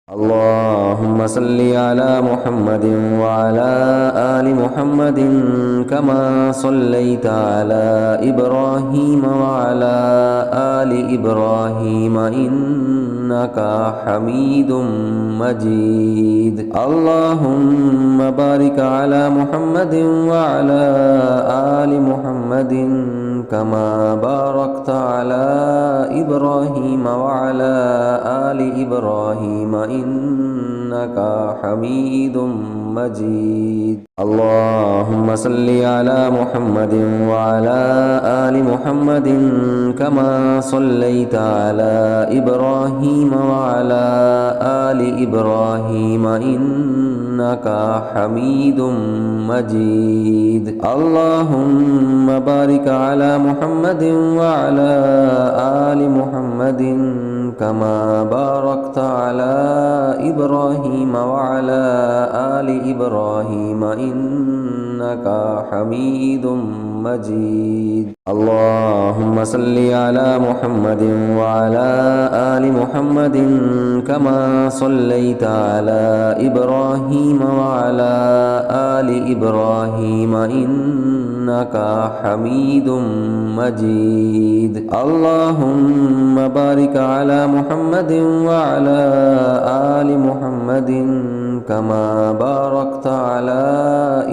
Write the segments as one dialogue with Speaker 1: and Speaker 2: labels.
Speaker 1: اللهم صل على محمد وعلى آل محمد كما صليت على إبراهيم وعلى آل إبراهيم إنك حميد مجيد. اللهم بارك على محمد وعلى آل محمد كما باركت على إبراهيم وعلى آل إبراهيم إنك حميد مجيد. اللهم صل على محمد وعلى آل محمد كما صليت على إبراهيم وعلى آل إبراهيم إنك حميد مجيد. اللهم بارك على محمد وعلى آل محمد كما باركت على إبراهيم وعلى آل إبراهيم إنك حميد مجيد. اللهم صل على محمد وعلى آل محمد كما صليت على إبراهيم وعلى آل إبراهيم إنك حميد مجيد. اللهم بارك على محمد وعلى آل محمد كما باركت على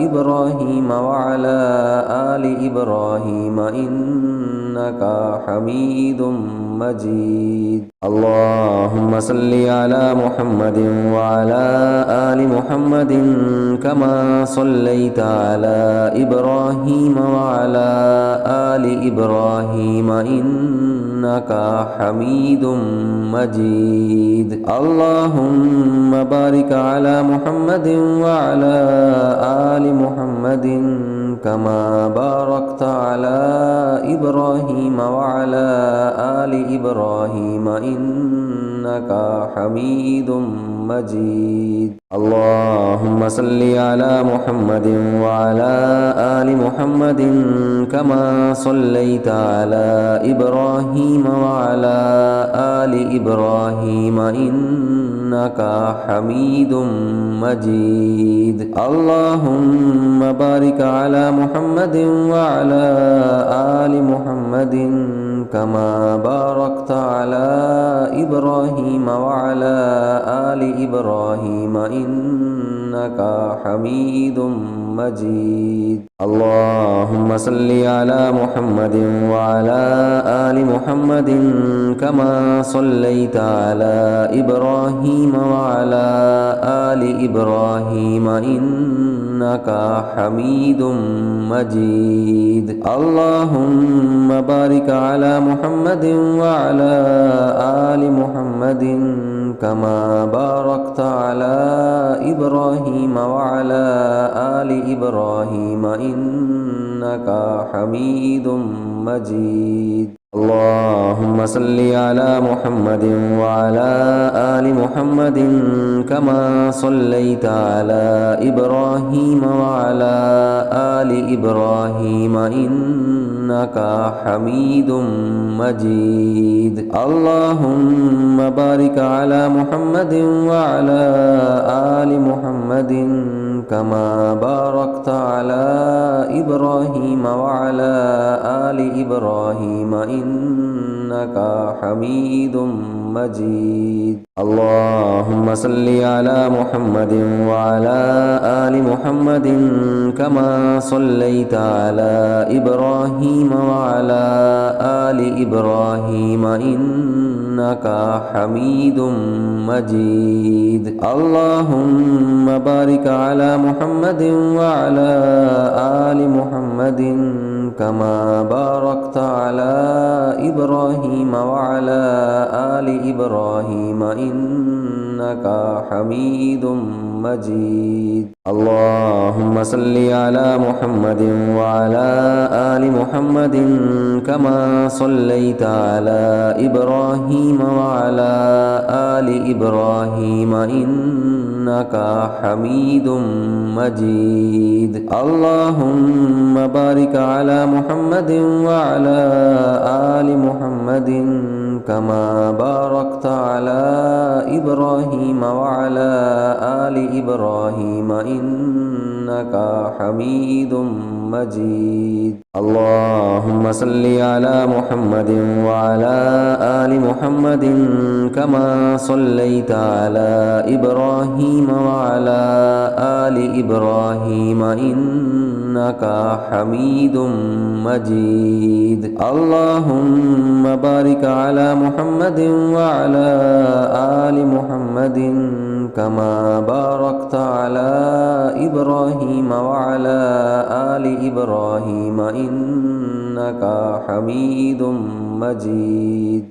Speaker 1: إبراهيم وعلى آل إبراهيم إنك حميد مجيد. اللهم صل على محمد وعلى آل محمد كما صليت على إبراهيم وعلى آل إبراهيم إنك حميد مجيد. اللهم بارك على محمد وعلى آل محمد كما باركت على إبراهيم وعلى آل إبراهيم إنك حميد مجيد. اللهم صل على محمد وعلى آل محمد كما صليت على إبراهيم وعلى آل إبراهيم إنك حميد مجيد. اللهم بارك على محمد وعلى آل محمد كما باركت على إبراهيم وعلى آل إبراهيم إنك حميد مجيد. اللهم صل على محمد وعلى آل محمد كما صليت على إبراهيم وعلى آل إبراهيم إنك حميد مجيد. اللهم بارك على محمد وعلى آل محمد كما باركت على إبراهيم وعلى آل إبراهيم إنك حميد مجيد. اللهم صل على محمد وعلى آل محمد كما صليت على إبراهيم وعلى آل إبراهيم إنك حميد مجيد. اللهم بارك على محمد وعلى آل محمد كما باركت على إبراهيم وعلى آل إبراهيم إنك حميد مجيد. اللهم صل على محمد وعلى آل محمد كما صليت على إبراهيم وعلى آل إبراهيم إنك حميد مجيد. اللهم بارك على محمد وعلى آل محمد كما باركت على إبراهيم وعلى آل إبراهيم إنك حميد مجيد. اللهم صل على محمد وعلى آل محمد كما صليت على إبراهيم وعلى آل إبراهيم إنك حميد مجيد. اللهم بارك على محمد وعلى آل محمد كما باركت على إبراهيم وعلى آل إبراهيم إنك حميد مجيد. اللهم صل على محمد وعلى آل محمد كما صليت على إبراهيم وعلى آل إبراهيم إنك حميد مجيد. اللهم بارك على محمد وعلى آل محمد كما باركت على إبراهيم وعلى آل إبراهيم إنك حميد مجيد.